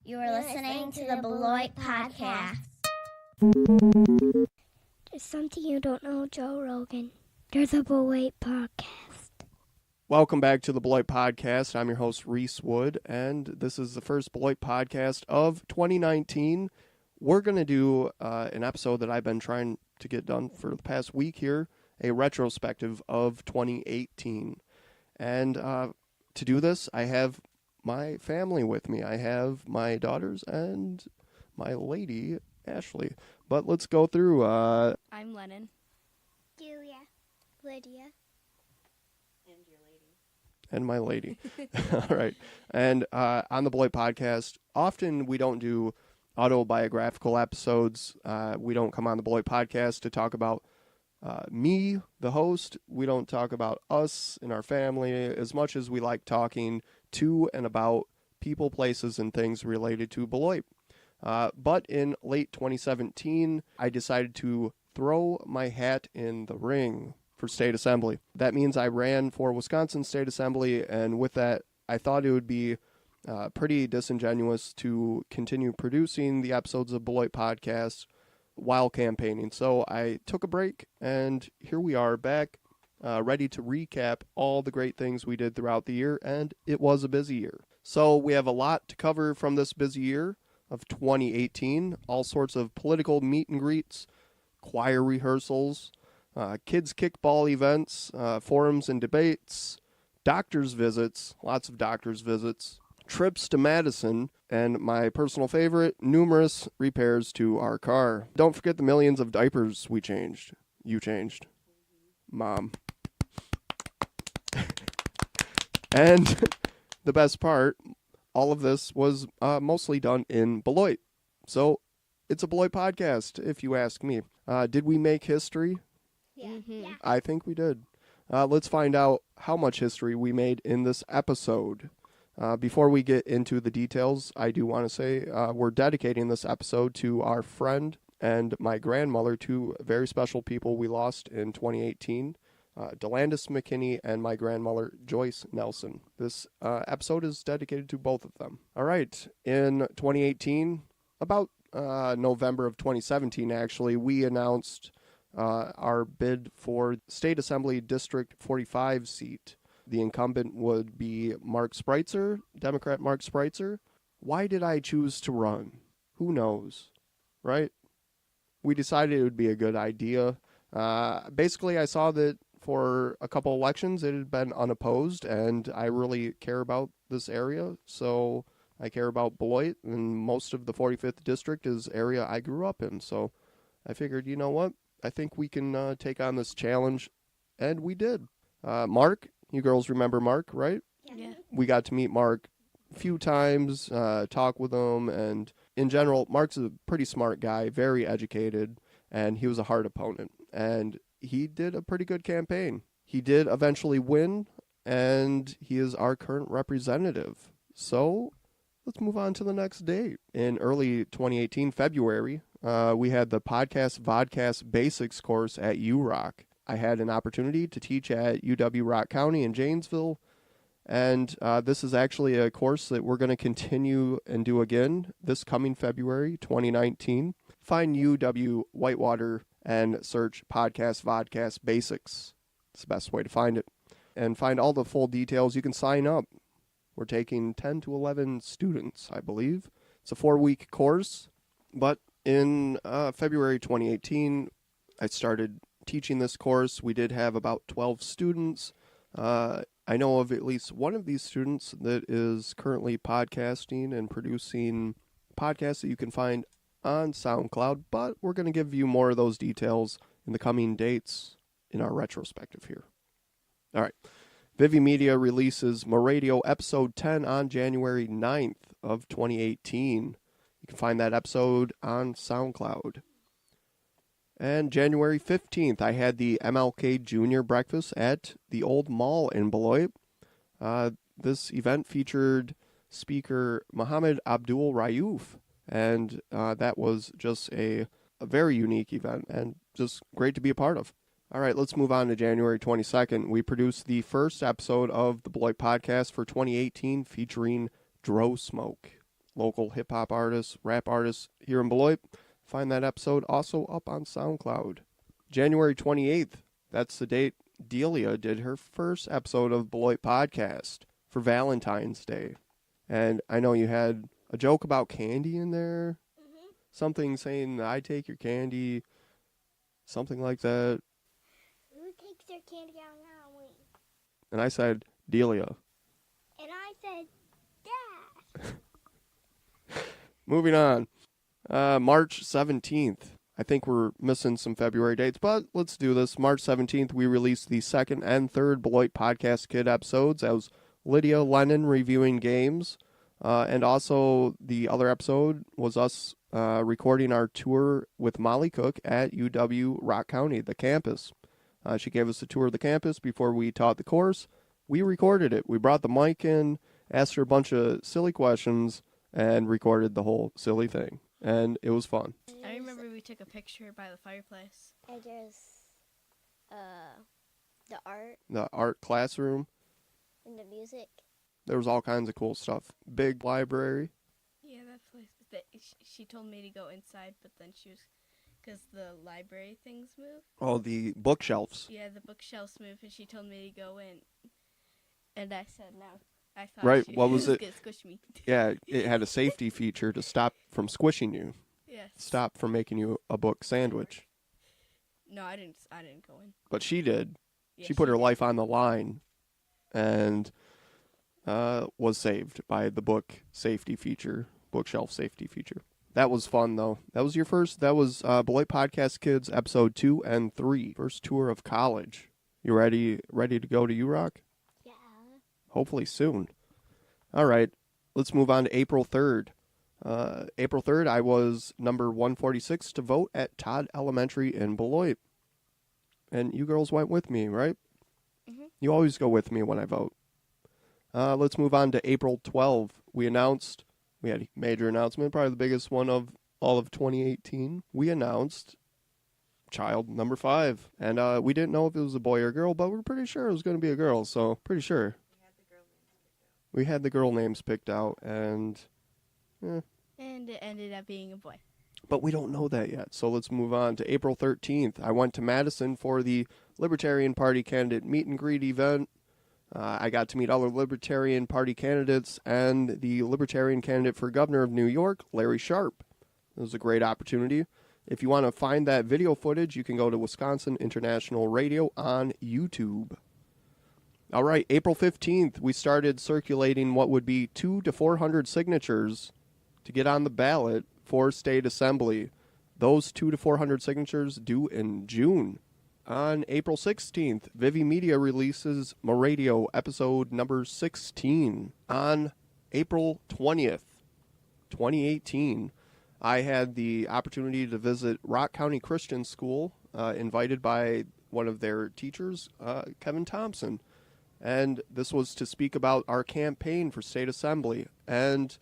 You are listening to the Beloit podcast. There's something you don't know, Joe Rogan. There's a Beloit podcast. Welcome back to the Beloit podcast. I'm your host, Reese Wood, and this is the first Beloit podcast of 2019. We're going to do an episode that I've been trying to get done for the past week here, a retrospective of 2018. And to do this, I have my family with me. I have my daughters and my lady, Ashley. But let's go through. I'm Lennon. Julia. Lydia. And my lady. All right. And on the Beloit podcast, often we don't do autobiographical episodes. We don't come on the Beloit podcast to talk about me, the host. We don't talk about us and our family as much as we like talking to and about people, places, and things related to Beloit. But in late 2017, I decided to throw my hat in the ring for state assembly. That means I ran for Wisconsin State Assembly, and with that, I thought it would be pretty disingenuous to continue producing the episodes of Beloit Podcast while campaigning. So I took a break, and here we are back, ready to recap all the great things we did throughout the year, and it was a busy year. So we have a lot to cover from this busy year of 2018, all sorts of political meet and greets, choir rehearsals, kids kickball events, forums and debates, doctor's visits, lots of doctor's visits, trips to Madison, and my personal favorite, numerous repairs to our car. Don't forget the millions of diapers we changed. You changed. Mom. And the best part, all of this was mostly done in Beloit. So it's a Beloit podcast, if you ask me. Did we make history? Yeah. I think we did. Let's find out how much history we made in this episode. Before we get into the details, I do want to say we're dedicating this episode to our friend and my grandmother, two very special people we lost in 2018, Delandis McKinney and my grandmother, Joyce Nelson. This episode is dedicated to both of them. All right, in 2018, about November of 2017, actually, we announced our bid for State Assembly District 45 seat. The incumbent would be Mark Spreitzer, Democrat Mark Spreitzer. Why did I choose to run? Who knows, right? We decided it would be a good idea. Basically, I saw that for a couple elections it had been unopposed, and I really care about this area, so I care about Beloit, and most of the 45th district is area I grew up in, so I figured, you know what? I think we can take on this challenge, and we did. Mark, you girls remember Mark, right? Yeah. We got to meet Mark a few times, talk with him, and in general, Mark's a pretty smart guy, very educated, and he was a hard opponent, and he did a pretty good campaign. He did eventually win, and he is our current representative. So let's move on to the next date. In early 2018, February, we had the Vodcast Basics course at URock. I had an opportunity to teach at UW-Rock County in Janesville, and this is actually a course that we're going to continue and do again this coming February 2019. Find UW Whitewater and search Vodcast Basics. It's the best way to find it. And find all the full details. You can sign up. We're taking 10 to 11 students, I believe. It's a 4-week course, but in February 2018, I started teaching this course. We did have about 12 students. I know of at least one of these students that is currently podcasting and producing podcasts that you can find on SoundCloud, but we're going to give you more of those details in the coming dates in our retrospective here. All right. Vivi Media releases Moradio episode 10 on January 9th of 2018. You can find that episode on SoundCloud. And January 15th, I had the MLK Jr. breakfast at the Old Mall in Beloit. This event featured speaker Mohammed Abdul Rayouf, and that was just a very unique event and just great to be a part of. All right, let's move on to January 22nd. We produced the first episode of the Beloit podcast for 2018 featuring Dro Smoke. local hip-hop artists, rap artists here in Beloit. Find that episode also up on SoundCloud. January 28th, that's the date Delia did her first episode of Beloit Podcast for Valentine's Day. And I know you had a joke about candy in there. Mm-hmm. Something saying, I take your candy. Something like that. Who takes their candy on Halloween? And I said, Delia. And I said, Dad. Moving on. March 17th. I think we're missing some February dates, but let's do this. March 17th, we released the second and third Beloit Podcast Kid episodes. That was Lydia Lennon reviewing games. And also the other episode was us recording our tour with Molly Cook at UW Rock County, the campus. She gave us a tour of the campus before we taught the course. We recorded it. We brought the mic in, asked her a bunch of silly questions, and recorded the whole silly thing. And it was fun. I remember we took a picture by the fireplace. And there's the art The art classroom. and the music. There was all kinds of cool stuff. Big library. Yeah, that place. She told me to go inside, but then she was, because the library things move. Oh, the bookshelves. Yeah, the bookshelves move, and she told me to go in. And I said no. I thought Right, she what was it? gonna squish me. Yeah, it had a safety feature to stop from squishing you. Yes. Stop from making you a book sandwich. No, I didn't go in. But she did. Yeah, She put her did. life on the line and was saved by the book safety feature, bookshelf safety feature. That was fun, though. That was your first. That was Beloit Podcast Kids episode 2 and 3. First tour of college. You ready to go to URock? Yeah. Hopefully soon. All right. Let's move on to April 3rd. April 3rd, I was number 146 to vote at Todd Elementary in Beloit. And you girls went with me, right? Mm-hmm. You always go with me when I vote. Let's move on to April 12th. We had a major announcement, probably the biggest one of all of 2018. We announced child number 5. And we didn't know if it was a boy or a girl, but we're pretty sure it was going to be a girl, so pretty sure. We had the girl names picked out, and And it ended up being a boy. but we don't know that yet. So let's move on to April 13th. I went to Madison for the Libertarian Party candidate meet and greet event. I got to meet other Libertarian Party candidates and the Libertarian candidate for governor of New York, Larry Sharp. It was a great opportunity. If you want to find that video footage, you can go to Wisconsin International Radio on YouTube. All right, April 15th, we started circulating what would be 200 to 400 signatures to get on the ballot for state assembly. Those 200 to 400 signatures due in June. On April 16th, Vivi Media releases Moradio episode number 16. On April 20th, 2018, I had the opportunity to visit Rock County Christian School, invited by one of their teachers, Kevin Thompson. And this was to speak about our campaign for state assembly. And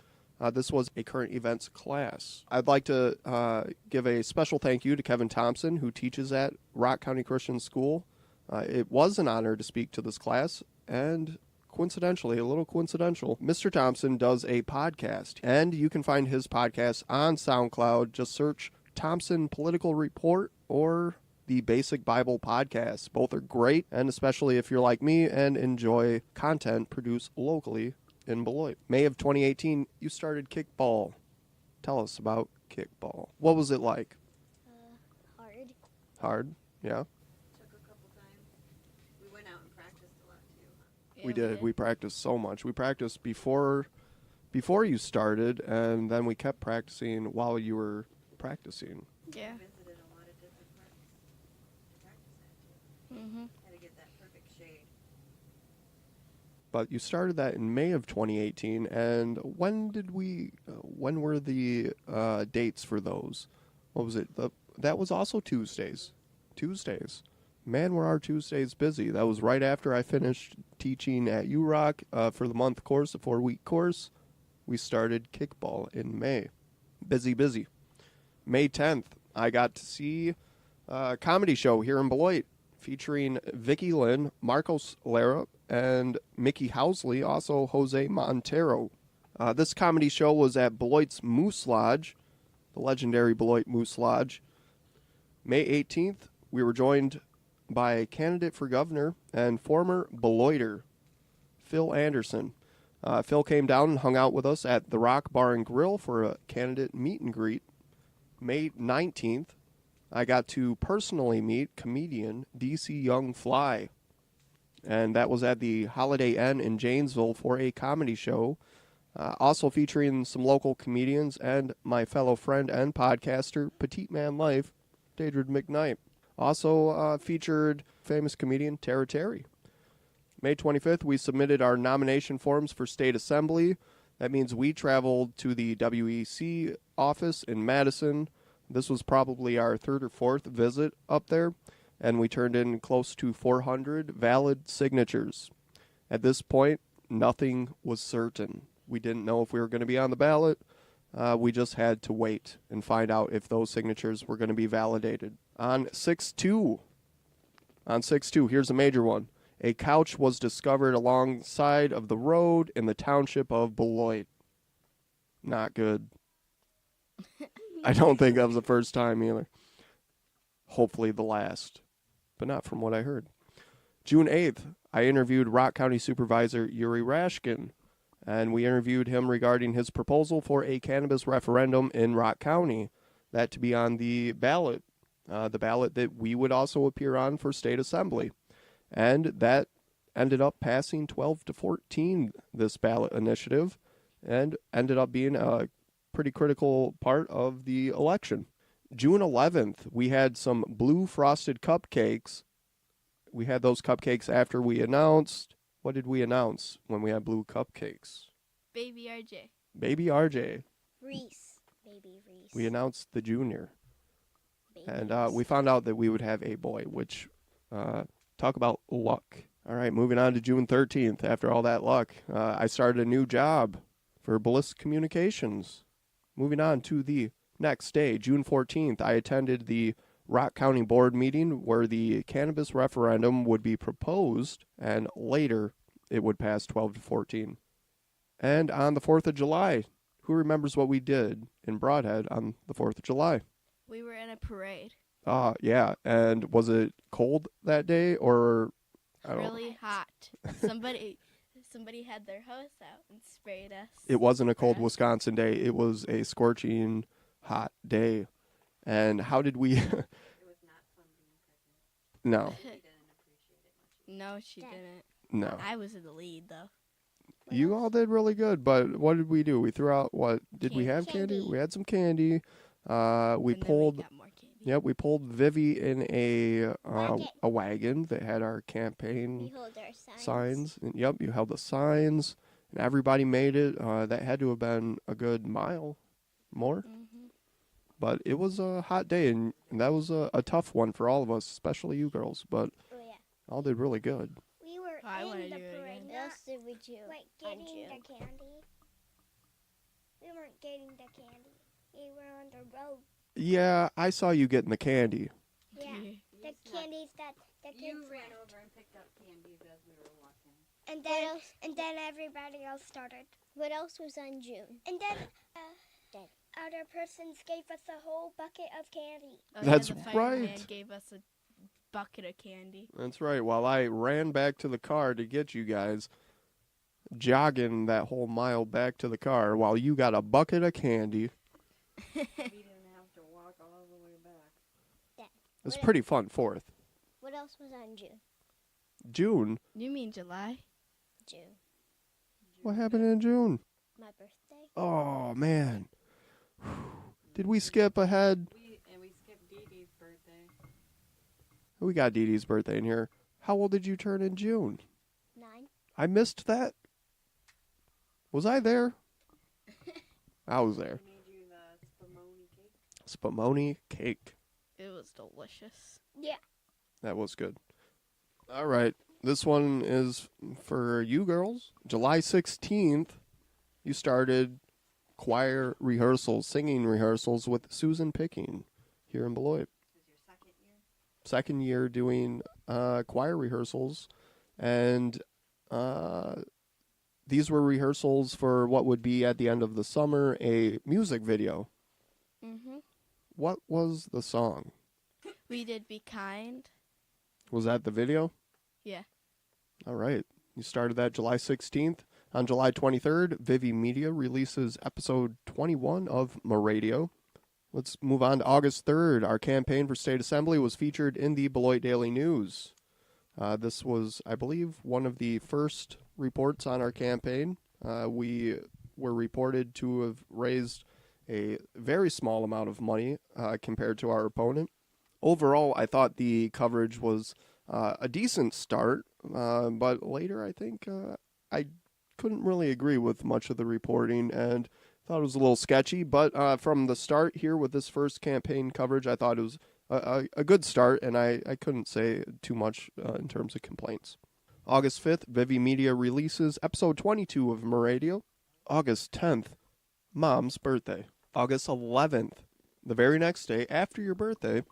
this was a current events class. I'd like to give a special thank you to Kevin Thompson, who teaches at Rock County Christian School. It was an honor to speak to this class, and coincidentally, a little coincidental, Mr. Thompson does a podcast, and you can find his podcast on SoundCloud. Just search Thompson Political Report or the Basic Bible Podcast. Both are great, and especially if you're like me and enjoy content produced locally in Beloit. May of 2018, you started kickball. Tell us about kickball. What was it like? Hard. Hard? Yeah? Took a couple times. We went out and practiced a lot too. Yeah, We did. We practiced so much. We practiced before you started, and then we kept practicing while you were practicing. Yeah. We visited a lot of different parks to practice at too. Mm-hmm. Had to get that perfect shade. But you started that in May of 2018, and when were the dates for those? What was it? That was also Tuesdays. Man, were our Tuesdays busy. That was right after I finished teaching at URock for the month course, a 4-week course. We started kickball in May. Busy. May 10th, I got to see a comedy show here in Beloit featuring Vicky Lynn, Marcos Lara, and Mickey Housley, also Jose Montero. This comedy show was at Beloit's Moose Lodge, the legendary Beloit Moose Lodge. May 18th, we were joined by a candidate for governor and former Beloiter, Phil Anderson. Phil came down and hung out with us at the Rock Bar and Grill for a candidate meet and greet. May 19th, I got to personally meet comedian DC Young Fly. And that was at the Holiday Inn in Janesville for a comedy show, also featuring some local comedians and my fellow friend and podcaster, Petite Man Life, Daedrid McKnight. Also featured famous comedian Tara Terry. May 25th, we submitted our nomination forms for state assembly. That means we traveled to the WEC office in Madison. This was probably our third or fourth visit up there, and we turned in close to 400 valid signatures. At this point, nothing was certain. We didn't know if we were going to be on the ballot. We just had to wait and find out if those signatures were going to be validated. On 6/2, here's a major one. A couch was discovered alongside of the road in the township of Beloit. Not good. I don't think that was the first time either. Hopefully the last, but not from what I heard. June 8th, I interviewed Rock County Supervisor Yuri Rashkin, and we interviewed him regarding his proposal for a cannabis referendum in Rock County, that to be on the ballot that we would also appear on for state assembly. And that ended up passing 12-14, this ballot initiative, and ended up being a pretty critical part of the election. June 11th, we had some blue frosted cupcakes. We had those cupcakes after we announced. What did we announce when we had blue cupcakes? Baby RJ. Baby RJ. Reese. Baby Reese. We announced the junior. Baby And Reese. we found out that we would have a boy, which, talk about luck. All right, moving on to June 13th. After all that luck, I started a new job for Bliss Communications. Moving on to the next day, June 14th, I attended the Rock County Board meeting where the cannabis referendum would be proposed, and later it would pass 12-14. And on the 4th of July, who remembers what we did in Broadhead on the 4th of July? We were in a parade. Yeah, and was it cold that day, or I don't know. Really hot. Somebody had their hose out and sprayed us. It wasn't a cold Right. Wisconsin day. It was a scorching hot day. And how did we... It was not fun being pregnant. No, She didn't appreciate it much. No, she didn't. no. I was in the lead though. You all did really good, but what did we do? We threw out what? Did we have candy? Candy. We had some candy. We And then pulled... We got more candy. Yep, we pulled Vivi in a Wagon. wagon that had our campaign We hold our signs. signs. And, yep, you held the signs, and everybody made it. That had to have been a good mile more. Mm-hmm. But it was a hot day, and that was a tough one for all of us, especially you girls. But Oh, yeah. all did really good. We were I wanna in the do it parade. again. What else did we do? Like on getting June? the candy. We weren't getting the candy. We were on the road. Yeah, I saw you getting the candy. Yeah. You The snuck- candies that the kids You ran left. over and picked up candies as we were walking. And then everybody else started. What else was on June? And then Dead. other persons gave us a whole bucket of candy. Oh, That's yeah, the fireman right. gave us a bucket of candy. That's right. While I ran back to the car to get you guys, jogging that whole mile back to the car, while you got a bucket of candy. We didn't have to walk all the way back. It was What- pretty fun. 4th. What else was on June? June. You mean July? June. What happened in June? My birthday. Oh man. Did we skip ahead? We skipped Dee Dee's birthday. We got Dee Dee's birthday in here. How old did you turn in June? 9. I missed that. Was I there? I was there. We made you the spumoni cake. Spumoni cake. It was delicious. Yeah. That was good. All right. This one is for you girls. July 16th, you started choir rehearsals, singing rehearsals with Susan Picking here in Beloit. This is your second year? Second year doing choir rehearsals, and these were rehearsals for what would be at the end of the summer a music video. Mhm. What was the song? We did Be Kind. Was that the video? Yeah. All right. You started that July 16th. On July 23rd, Vivi Media releases episode 21 of MaRadio. Let's move on to August 3rd. Our campaign for state assembly was featured in the Beloit Daily News. This was, I believe, one of the first reports on our campaign. We were reported to have raised a very small amount of money compared to our opponent. Overall, I thought the coverage was a decent start, but later I think I couldn't really agree with much of the reporting and thought it was a little sketchy. But from the start here with this first campaign coverage, I thought it was a good start, and I couldn't say too much in terms of complaints. August 5th, Vivi Media releases episode 22 of MaRadio. August 10th, Mom's birthday. August 11th, the very next day after your birthday,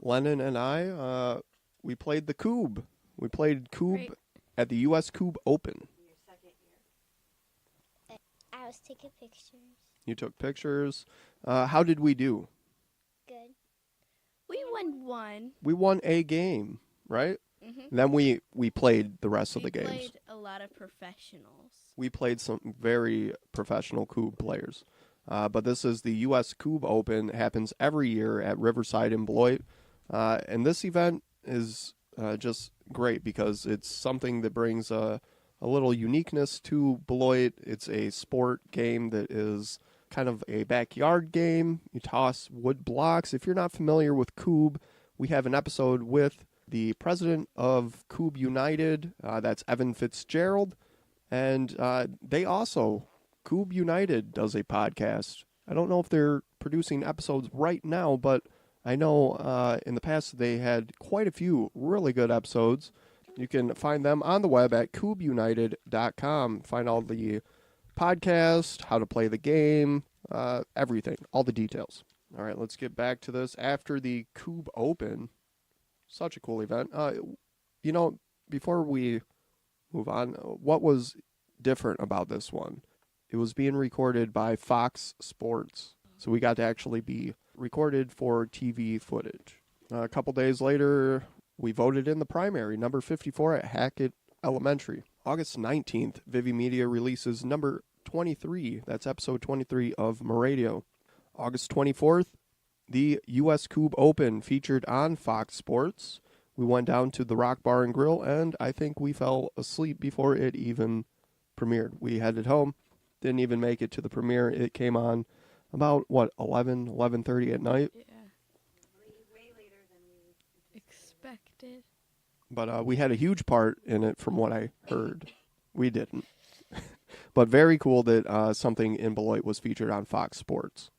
Lennon and I, we played the Coob. We played Coob Great. at the U.S. Coob Open. Your second year. I was taking pictures. You took pictures. How did we do? Good. We won one. We won a game, right? Mhm. Then we played the rest of the We games. played a lot of professionals. We played some very professional Coob players. But this is the U.S. Coob Open. It happens every year at Riverside in Beloit. And this event is just great because it's something that brings a little uniqueness to Beloit. It's a sport game that is kind of a backyard game. You toss wood blocks. If you're not familiar with Coob, we have an episode with the president of Coob United. That's Evan Fitzgerald. And they also, Coob United does a podcast. I don't know if they're producing episodes right now, but I know in the past they had quite a few really good episodes. You can find them on the web at coobunited.com. Find all the podcast, how to play the game, everything, all the details. All right, let's get back to this. After the Coob Open, such a cool event. Before we move on, what was different about this one? It was being recorded by Fox Sports, so we got to actually be recorded for TV footage. A couple days later, we voted in the primary, number 54 at Hackett Elementary. August 19th, Vivi Media releases number 23. That's episode 23 of MaRadio. August 24th, the U.S. Coob Open featured on Fox Sports. We went down to the Rock Bar and Grill, and I think we fell asleep before it even premiered. We headed home, didn't even make it to the premiere. It came on about, 11:30 at night. Yeah. Way later than we Expected. But we had a huge part in it from what I heard. We didn't. But very cool that something in Beloit was featured on Fox Sports.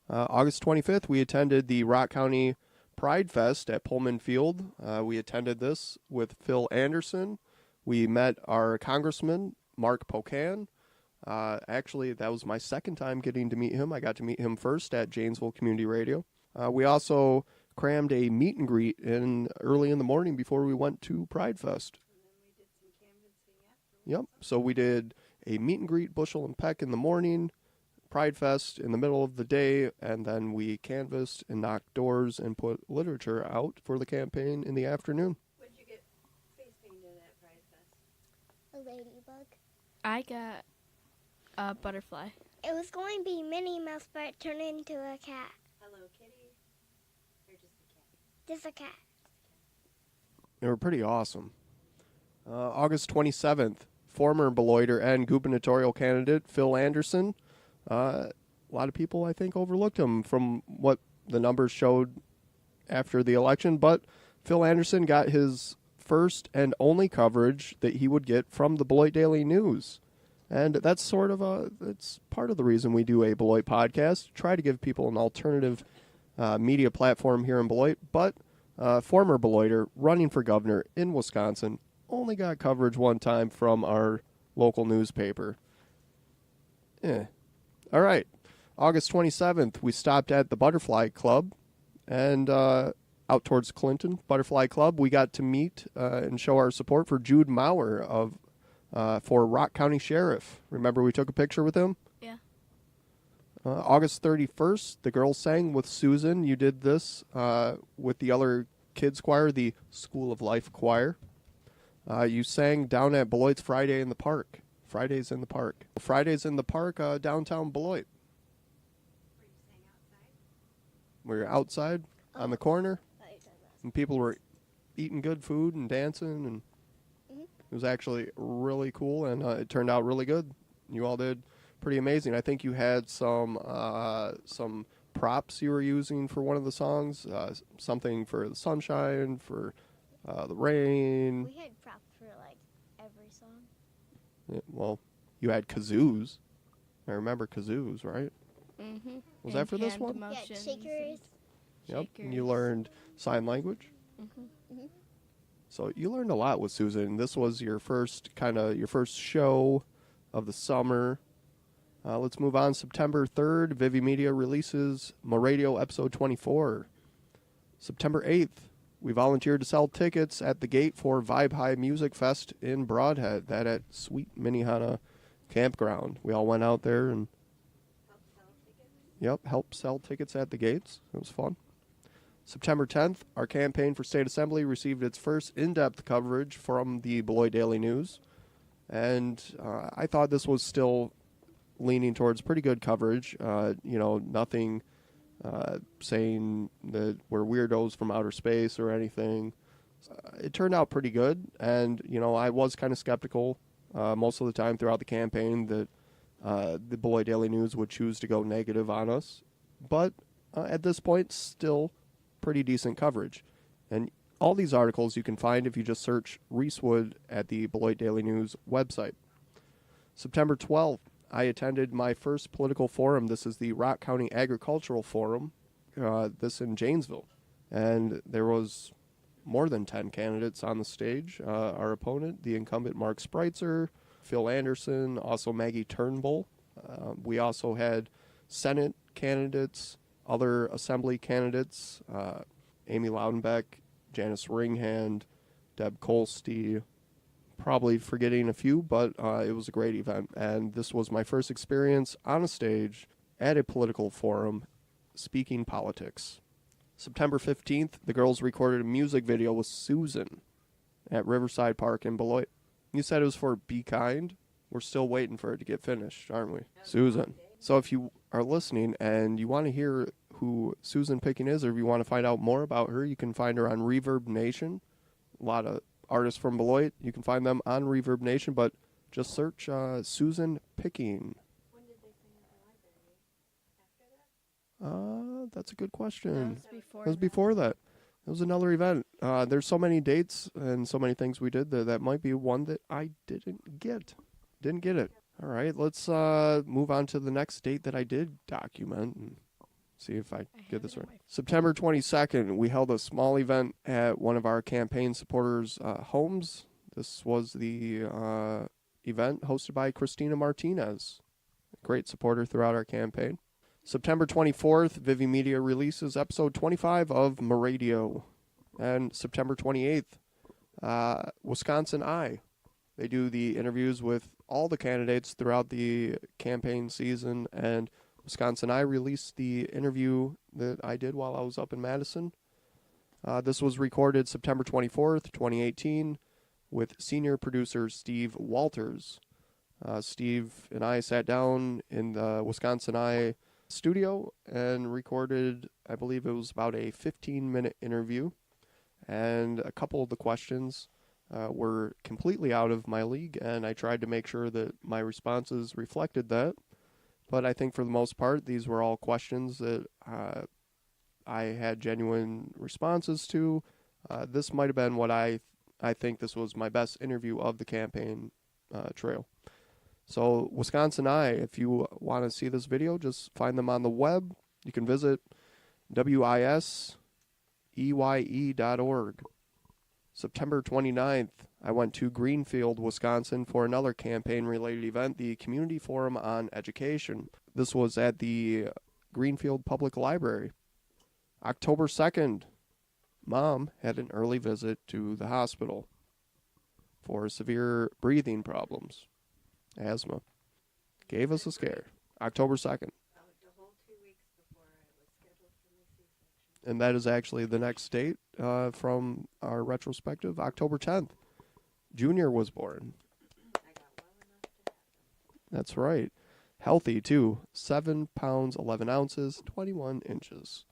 August 25th, we attended the Rock County Pride Fest at Pullman Field. We attended this with Phil Anderson. We met our congressman, Mark Pocan. Actually, that was my second time getting to meet him. I got to meet him first at Janesville Community Radio. We also crammed a meet and greet early in the morning before we went to Pride Fest. And then we did some canvassing afterwards. Yep. So we did a meet and greet, bushel and peck in the morning, Pride Fest in the middle of the day, and then we canvassed and knocked doors and put literature out for the campaign in the afternoon. What did you get face painted at Pride Fest? A ladybug. I got a butterfly. It was going to be Minnie Mouse, but it turned into a cat. Hello Kitty? Or just a cat? Just a cat. They were pretty awesome. August 27th, former Beloiter and gubernatorial candidate Phil Anderson. A lot of people, I think, overlooked him from what the numbers showed after the election, but Phil Anderson got his first and only coverage that he would get from the Beloit Daily News. And that's it's part of the reason we do a Beloit podcast, try to give people an alternative media platform here in Beloit. But former Beloiter running for governor in Wisconsin only got coverage one time from our local newspaper. All right. August 27th, we stopped at the Butterfly Club and out towards Clinton, Butterfly Club. We got to meet and show our support for Jude Maurer of for Rock County Sheriff. Remember we took a picture with him? Yeah. August 31st, the girls sang with Susan. You did this with the other kids choir, the School of Life choir. You sang down at Beloit's Fridays in the Park. Fridays in the Park, downtown Beloit. We were outside on the corner, and people were eating good food and dancing, and it was actually really cool, and it turned out really good. You all did pretty amazing. I think you had some props you were using for one of the songs, something for the sunshine, for the rain. We had props for like every song. Yeah, well, you had kazoos. I remember kazoos, right? Mm-hmm. Was that for this one? Yeah, shakers. Yep. And you learned sign language. So you learned a lot with Susan. This was your first show of the summer. Let's move on. September 3rd, Vivi Media releases MaRadio episode 24. September 8th, we volunteered to sell tickets at the gate for Vibe High Music Fest in Broadhead, that at Sweet Minnehaha Campground. We all went out there and helped sell tickets at the gates. It was fun. September 10th, our campaign for state assembly received its first in-depth coverage from the Beloit Daily News. And I thought this was still leaning towards pretty good coverage. Nothing saying that we're weirdos from outer space or anything. It turned out pretty good. And, I was kind of skeptical most of the time throughout the campaign that the Beloit Daily News would choose to go negative on us. But at this point, still pretty decent coverage. And all these articles you can find if you just search Reese Wood at the Beloit Daily News website. September 12th, I attended my first political forum. This is the Rock County Agricultural Forum, this in Janesville. And there was more than 10 candidates on the stage. Our opponent, the incumbent Mark Spreitzer, Phil Anderson, also Maggie Turnbull. We also had Senate candidates, other assembly candidates, Amy Loudenbeck, Janice Ringhand, Deb Kolsty, probably forgetting a few, but it was a great event. And this was my first experience on a stage at a political forum speaking politics. September 15th, the girls recorded a music video with Susan at Riverside Park in Beloit. You said it was for Be Kind. We're still waiting for it to get finished, aren't we? Susan. So if you are listening and you want to hear who Susan Picking is, or if you want to find out more about her, you can find her on Reverb Nation. A lot of artists from Beloit. You can find them on Reverb Nation, but just search Susan Picking. When did they sing at the library? After that? That's a good question. That was before that. It was another event. There's so many dates and so many things we did that might be one that I didn't get. Didn't get it. All right, let's move on to the next date that I did document and see if I get this right. September 22nd, we held a small event at one of our campaign supporters' homes. This was the event hosted by Christina Martinez, a great supporter throughout our campaign. September 24th, Vivi Media releases episode 25 of MaRadio. And September 28th, Wisconsin Eye. They do the interviews with all the candidates throughout the campaign season, and Wisconsin Eye released the interview that I did while I was up in Madison. This was recorded September 24th, 2018, with senior producer Steve Walters. Steve and I sat down in the Wisconsin Eye studio and recorded, I believe it was about a 15-minute interview, and a couple of the questions were completely out of my league, and I tried to make sure that my responses reflected that. But I think for the most part, these were all questions that I had genuine responses to. This might have been what I think this was my best interview of the campaign trail. So Wisconsin Eye, if you want to see this video, just find them on the web. You can visit wiseye.org. September 29th, I went to Greenfield, Wisconsin for another campaign-related event, the Community Forum on Education. This was at the Greenfield Public Library. October 2nd, Mom had an early visit to the hospital. for severe breathing problems, asthma. Gave us a scare. October 2nd. The whole 2 weeks before I was scheduled for my C-section. And that is actually the next date from our retrospective, October 10th. Junior was born. I got well enough to have him. That's right. Healthy, too. 7 pounds, 11 ounces, 21 inches.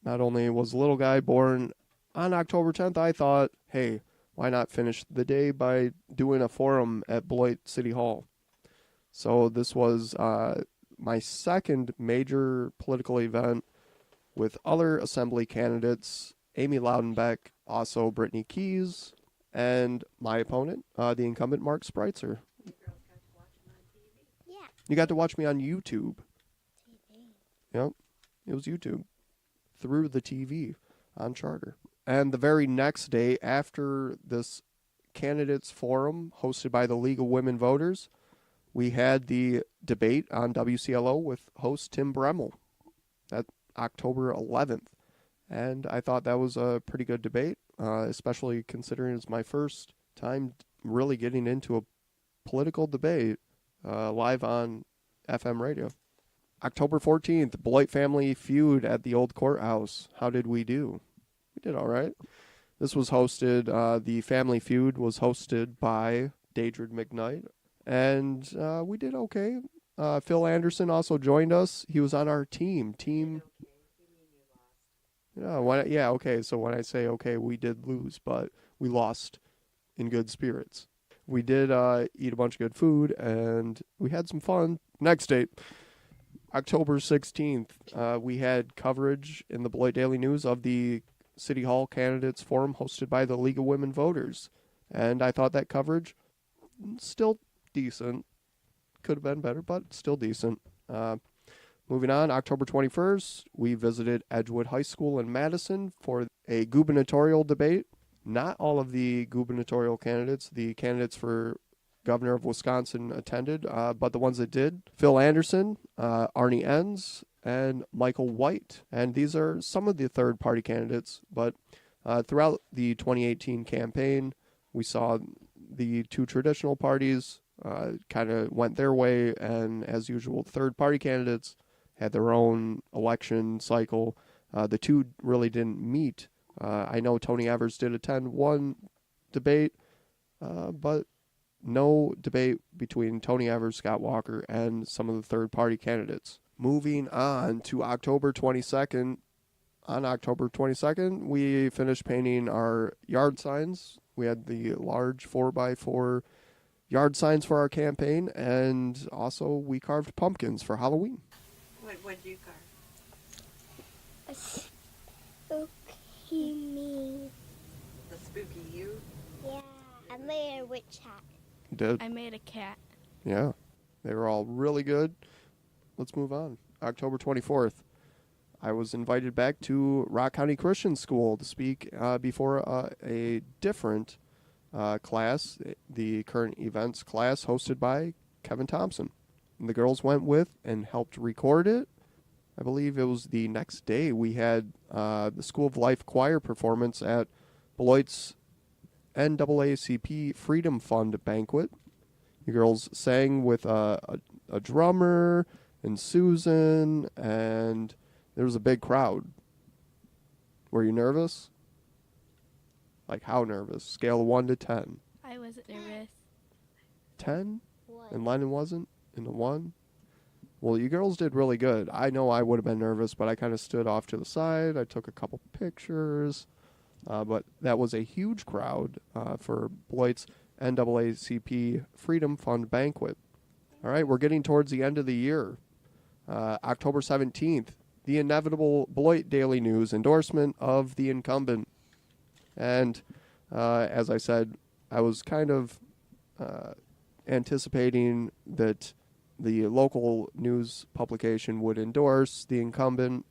Not only was the little guy born on October 10th, I thought, hey, why not finish the day by doing a forum at Beloit City Hall? So this was my second major political event with other assembly candidates, Amy Loudenbeck, also Brittany Keys, and my opponent, the incumbent Mark Spreitzer. You girls got to watch him on TV. Yeah. You got to watch me on YouTube. TV. Yep, it was YouTube. Through the TV on Charter. And the very next day after this candidates forum hosted by the League of Women Voters, we had the debate on WCLO with host Tim Bremmel. That October 11th. And I thought that was a pretty good debate, especially considering it's my first time really getting into a political debate live on FM radio. October 14th, Beloit family feud at the old courthouse. How did we do? We did all right. This was hosted, the family feud was hosted by Daedrid McKnight, and we did okay. Phil Anderson also joined us. He was on our team. Okay, you mean you lost. Yeah, okay, so when I say okay, we did lose, but we lost in good spirits. We did eat a bunch of good food, and we had some fun. Next date, October 16th, we had coverage in the Beloit Daily News of the City Hall Candidates Forum hosted by the League of Women Voters. And I thought that coverage, still decent. Could have been better, but still decent. Moving on, October 21st, we visited Edgewood High School in Madison for a gubernatorial debate. Not all of the gubernatorial candidates, the candidates for governor of Wisconsin attended, but the ones that did, Phil Anderson, Arnie Enns, and Michael White. And these are some of the third-party candidates, but throughout the 2018 campaign, we saw the two traditional parties kind of went their way, and as usual, third-party candidates had their own election cycle. The two really didn't meet. I know Tony Evers did attend one debate, but no debate between Tony Evers, Scott Walker, and some of the third-party candidates. Moving on to October 22nd. On October 22nd, we finished painting our yard signs. We had the large 4x4 yard signs for our campaign, and also we carved pumpkins for Halloween. What'd you carve? Okay, me. The spooky you? Yeah. I made a witch hat. Did. I made a cat. Yeah. They were all really good. Let's move on. October 24th. I was invited back to Rock County Christian School to speak before a different class, the current events class hosted by Kevin Thompson. And the girls went with and helped record it. I believe it was the next day we had the School of Life choir performance at Beloit's NAACP Freedom Fund banquet. You girls sang with a drummer and Susan, and there was a big crowd. Were you nervous? Like, how nervous? Scale of 1 to 10. I wasn't nervous. 10? What? And Lennon wasn't? In the 1? Well, you girls did really good. I know I would have been nervous, but I kind of stood off to the side. I took a couple pictures. But that was a huge crowd for Beloit's NAACP Freedom Fund banquet. All right, we're getting towards the end of the year. October 17th, the inevitable Beloit Daily News endorsement of the incumbent. And as I said, I was kind of anticipating that the local news publication would endorse the incumbent.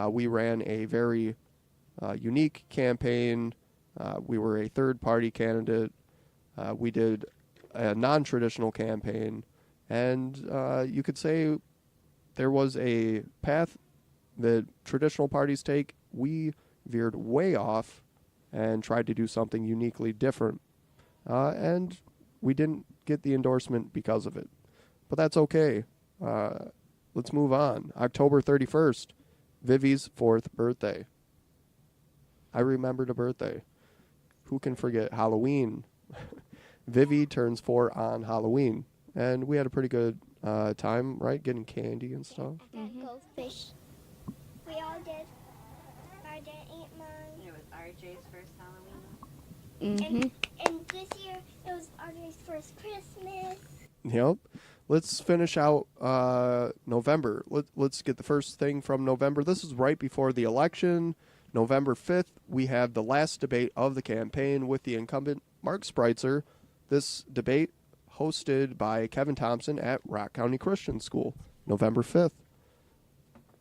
We ran a very unique campaign. We were a third-party candidate. We did a non-traditional campaign. And you could say there was a path that traditional parties take. We veered way off and tried to do something uniquely different. and we didn't get the endorsement because of it. But that's okay. Let's move on. October 31st, Vivi's 4th birthday. I remembered a birthday. Who can forget Halloween? Vivi turns 4 on Halloween, and we had a pretty good time, right? Getting candy and stuff. I got goldfish. We all did. I didn't eat mine. It was RJ's first Halloween. And this year, it was Audrey's first Christmas. Yep. Let's finish out November. Let's get the first thing from November. This is right before the election. November 5th, we have the last debate of the campaign with the incumbent Mark Spreitzer. This debate hosted by Kevin Thompson at Rock County Christian School, November 5th.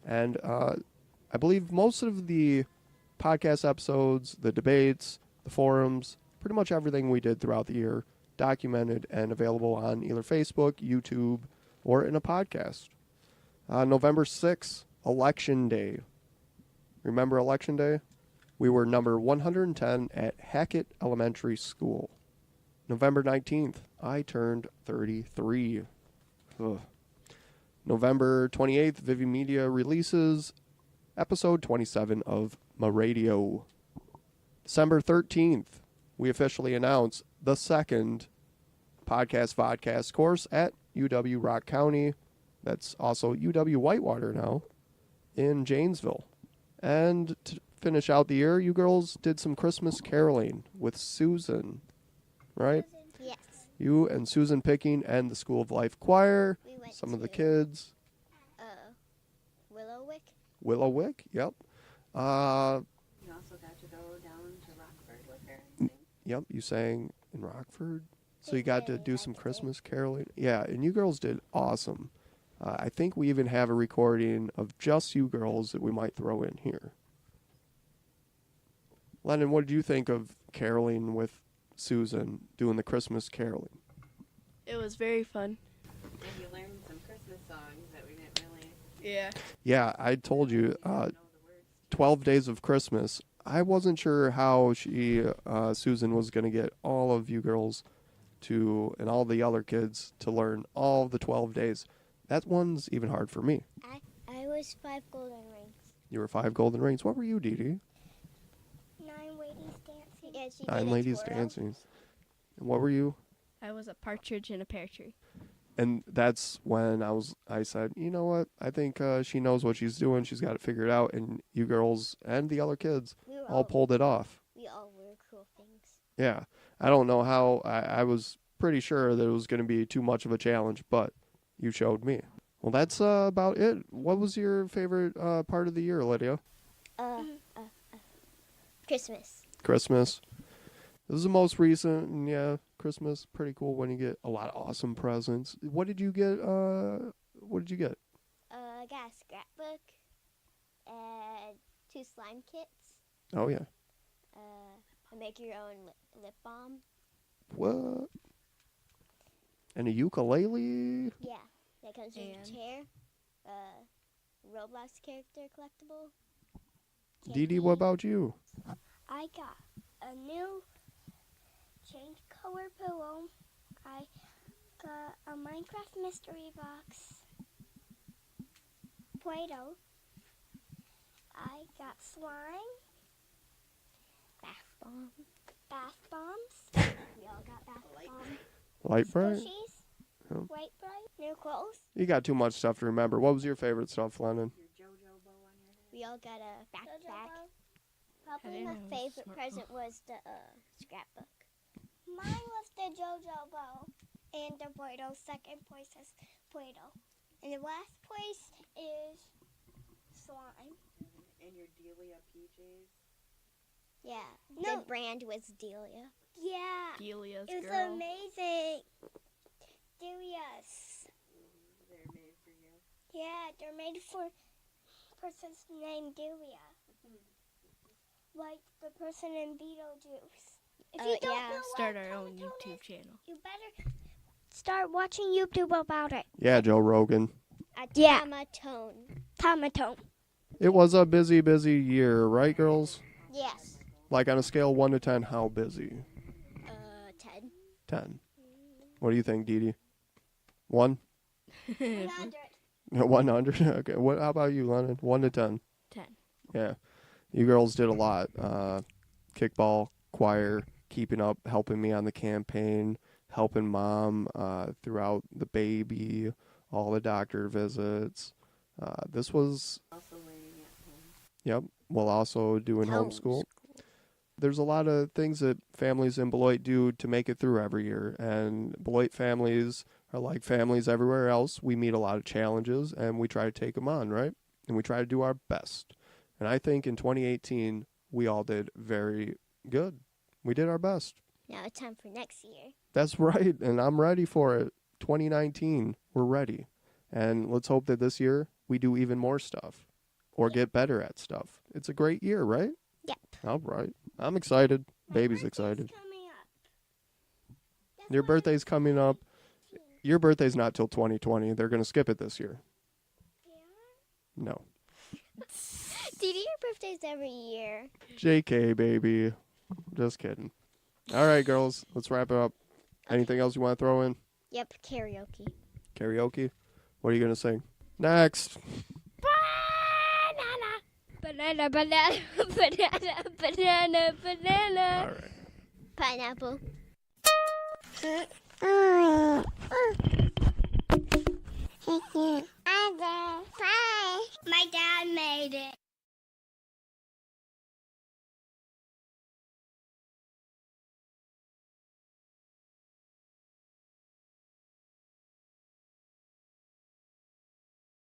And I believe most of the podcast episodes, the debates, the forums, pretty much everything we did throughout the year, documented and available on either Facebook, YouTube, or in a podcast. November 6th, Election Day. Remember Election Day? We were number 110 at Hackett Elementary School. November 19th, I turned 33. Ugh. November 28th, Vivi Media releases episode 27 of Ma Radio. December 13th, we officially announce the second podcast course at UW Rock County. That's also UW Whitewater now in Janesville. And to finish out the year, you girls did some Christmas caroling with Susan, right? Yes. You and Susan Picking and the School of Life Choir, We went some of the to, kids. Willowwick. Willowwick, yep. You also got to go down to Rockford with her and sing. Yep, you sang in Rockford. So We you got to really do liked some it. Christmas caroling. Yeah, and you girls did awesome. I think we even have a recording of just you girls that we might throw in here. Lennon, what did you think of caroling with Susan, doing the Christmas caroling? It was very fun. And you learned some Christmas songs that we didn't really Yeah. Yeah, I told you, know the words. 12 Days of Christmas. I wasn't sure how Susan was going to get all of you girls to, and all the other kids, to learn all the 12 days. That one's even hard for me. I was 5 golden rings. You were 5 golden rings. What were you, Dee Dee? 9 ladies dancing. Yeah, she 9 did a ladies twirl. dancing. And what were you? I was a partridge in a pear tree. And that's when I said, you know what? I think she knows what she's doing. She's got it figured out. And you girls and the other kids We were all pulled it off. We all wore cool things. Yeah. I don't know how. I was pretty sure that it was going to be too much of a challenge, but you showed me. Well, that's about it. What was your favorite part of the year, Lydia? Christmas. Christmas. This is the most recent, and yeah, Christmas, pretty cool when you get a lot of awesome presents. What did you get? I got a scrapbook and 2 slime kits. Oh, yeah. A make your own lip balm. What? And a ukulele? Yeah, that comes with And- a chair. Roblox character collectible. Dee Dee, what about you? I got a new change color pillow. I got a Minecraft mystery box. Play-Doh. I got slime. Bath bomb. Bath bombs. We all got bath bombs. Light bright? Squishies. Oh. White bright. New clothes. You got too much stuff to remember. What was your favorite stuff, Lennon? Your JoJo bow on your head. We all got a backpack. Probably didn't my know it was favorite smart. present was the scrapbook. Mine was the JoJo bow and the Play-Doh. Second place is Play-Doh. And the last place is slime. And your Delia PJs. Yeah. No. The brand was Delia. Yeah. Delia's It was girl. amazing. Delia's. They're made for you. Yeah, they're made for persons named Delia. Like the person in Beetlejuice. If you don't yeah. know Start what our own Tomatone YouTube is, channel. you better start watching YouTube about it. Yeah, Joe Rogan. A Yeah. Tomatone. Tomatone. It was a busy, busy year, right, girls? Yes. Like on a scale of 1 to 10, how busy? 10. 10. What do you think, Dee Dee? 1? 100. 100? Okay. How about you, Lennon? 1 to 10. 10. Yeah. You girls did a lot. Kickball, choir, keeping up, helping me on the campaign, helping Mom throughout the baby, all the doctor visits. This was, Also waiting at home. yep, while also doing homeschool. There's a lot of things that families in Beloit do to make it through every year. And Beloit families are like families everywhere else. We meet a lot of challenges and we try to take them on, right? And we try to do our best. And I think in 2018, we all did very good. We did our best. Now it's time for next year. That's right. And I'm ready for it. 2019, we're ready. And let's hope that this year we do even more stuff or get better at stuff. It's a great year, right? Yep. All right. I'm excited. Baby's excited. Your birthday's coming up. Your birthday's not till 2020. They're going to skip it this year. No. Dee Dee, your birthday's every year. JK, baby. Just kidding. All right, girls. Let's wrap it up. Anything else you want to throw in? Yep, karaoke. Karaoke? What are you going to sing? Next. Banana, banana, banana, banana, banana. All right. Pineapple. My dad made it.